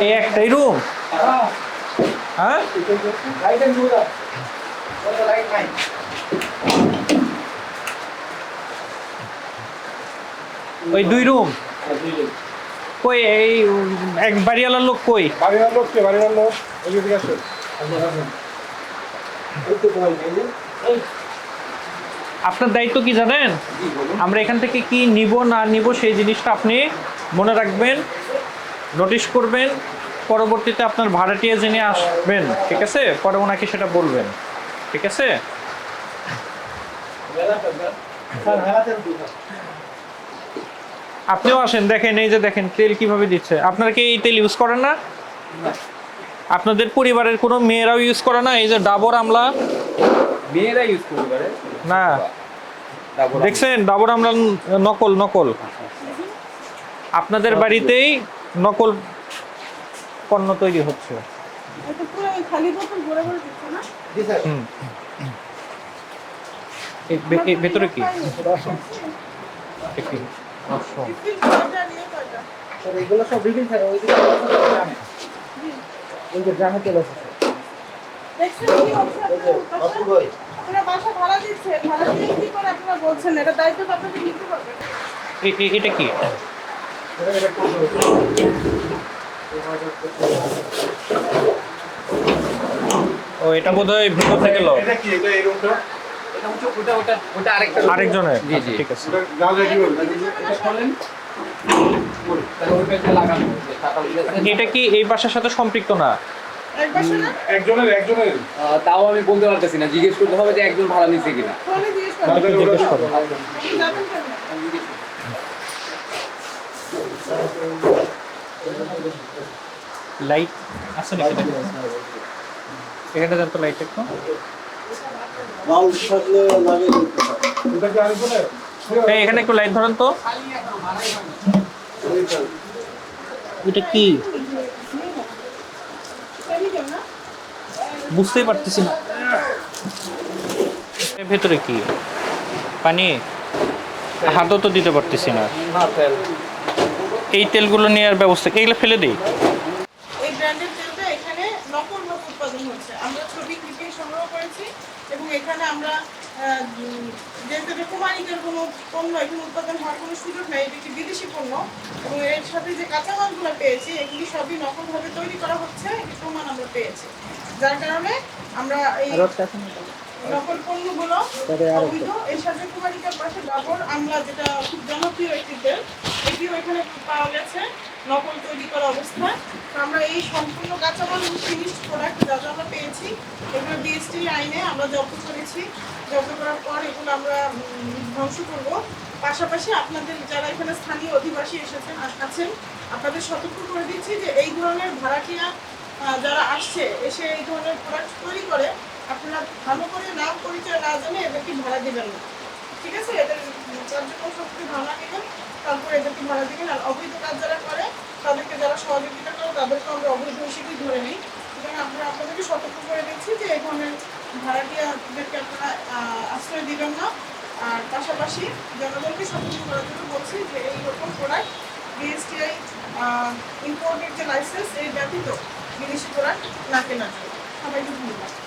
এই একটাই রুম? হ্যাঁ, ওই 2 রুম? কই এই এক বাড়িওয়ালার লোক কই? বাড়িওয়ালার লোক কে? বাড়িওয়ালার লোক এদিকে আসো। আপনার দায়িত্ব কি জানেন? আমরা এখান থেকে কি নিব না নিব সেই জিনিসটা আপনি মনে রাখবেন, নোটিশ করবেন, পরবর্তীতে আপনার ভাড়াটিয়া যিনি আসবেন, ঠিক আছে, পরে ওনাকে সেটা বলবেন, ঠিক আছে? আপনিও আসেন, দেখেন এই যে দেখেন তেল কিভাবে দিচ্ছে। আপনারা কি এই তেল ইউজ করেন না? আপনাদের পরিবারের কোনো মেয়েরাও ইউজ করে না? এই যে ডাবর আমলা মেয়েরা ইউজ করতে পারে না, দেখছেন ডাবর আমলা নকল নকল। আপনাদের বাড়িতেই নকল পণ্য তৈরি হচ্ছে। এটা পুরো খালি বোতল ভরে ভরে দিচ্ছে না? জি স্যার। হুম, এই ভেতরে কি? একটি অপশন। টিফিন কয়টা নিয়ে কয়টা? স্যার এগুলো সব রিডিং স্যার, ওই দিকে গ্রামে। ওই যে গ্রামে চলে এসেছে। দেখছেন কি হচ্ছে আপনার বাসায়? আপনারা বাসা ভাড়া দিচ্ছেন, ভাড়া দিয়ে কি করে আপনারা বলছেন? এটা দায়িত্ব তো আপনাদের নিতে হবে। এটা কি? ও এটা বোধহয় ভিতর থেকে লক। এটা কি? এটা এই রুমটা? এটা হচ্ছে ওটা আরেকটা আরেকজনের? জি জি ঠিক আছে। এটা গাও যায় কি বলবেন? এটা খোলেন তাহলে ওই পেজে লাগানো হয়েছে টাকা দিয়েছে এটা কি এই বাসার সাথে সম্পৃক্ত না? এক বাসা না? একজনের। তাও আমি বলতে পারতেছি না, জিজ্ঞেস করতে হবে যে একজন ভাড়া নিচ্ছে কিনা। ফোনে জিজ্ঞেস তাহলে করেন। জিজ্ঞেস করো। আপনি যাবেন কেন? লাইট আছে নাকি দেখো? এখানে দেন তো লাইট একটু। এটা কি আরেকজনের? এই এখানে একটু লাইট ধরেন তো। এটা কি ফেলি কেন না? বুঝতেই পারতেছি না। এর ভেতরে কি পানি? হাতও তো দিতে পারতেছি না। না তেল এই তেলগুলো নেওয়ার ব্যবস্থা, এগুলো ফেলে দিই। এই ব্র্যান্ডের তেলটা এখানে নকল রূপ উৎপাদন হচ্ছে। আমরা ছবি ক্লিপিং সংগ্রহ করেছি এবং এখানে আমরা যেহেতু এটা কুমারিকের কোনো পণ্য এখানে উৎপাদন হওয়ার কোনো সুযোগ নেই, এটা একটি বিদেশি পণ্য এবং এর সাথে যে কাঁচামালগুলো পেয়েছি এগুলি সবই নকলভাবে তৈরি করা হচ্ছে, এই প্রমাণ আমরা পেয়েছি। যার কারণে আমরা এই নকল পণ্যগুলো অবৈধ। এর সাথে কুমারিকার পাশে ডাবর আমলা, যেটা খুব জনপ্রিয় একটি তেল, এটিও এখানে পাওয়া গেছে নকল তৈরি করা অবস্থায়। তো আমরা এই সম্পূর্ণ কাঁচামাল ফিনিশড প্রোডাক্ট যা যা আমরা পেয়েছি এগুলো ডিএসটি আইনে আমরা জব্দ করেছি। জব্দ করার পর এগুলো আমরা ধ্বংস করব। পাশাপাশি আপনাদের যারা এখানে স্থানীয় অধিবাসী আছেন আপনাদের সতর্ক করে দিচ্ছি যে এই ধরনের ভাড়াটিয়া যারা আসছে এসে এই ধরনের প্রোডাক্ট তৈরি করে, আপনারা ভালো করে নাম পরিচয় না জানে এদেরকে ভাড়া দেবেন না, ঠিক আছে? এদের কার্যক্রম সত্যি ভাড়া নেবেন, তারপরে এদেরকে ভাড়া দেবেন। আর অবৈধ কাজ যারা করে তাদেরকে যারা সহযোগিতা করে তাদেরকে আমরা অবৈধ হিসেবেই ধরে নিই। সুতরাং আমরা আপনাদেরকে সতর্ক করে দিচ্ছি যে এই ধরনের ভাড়াটিয়াদেরকে আপনারা আশ্রয় দিবেন না। আর পাশাপাশি জনগণকে সতর্ক করার জন্য বলছি যে এইরকম প্রোডাক্ট বিএসটিআই ইম্পোর্টের যে লাইসেন্স এই ব্যতীত বিদেশি প্রোডাক্ট না কেনার জন্য। সবাইকে ধন্যবাদ।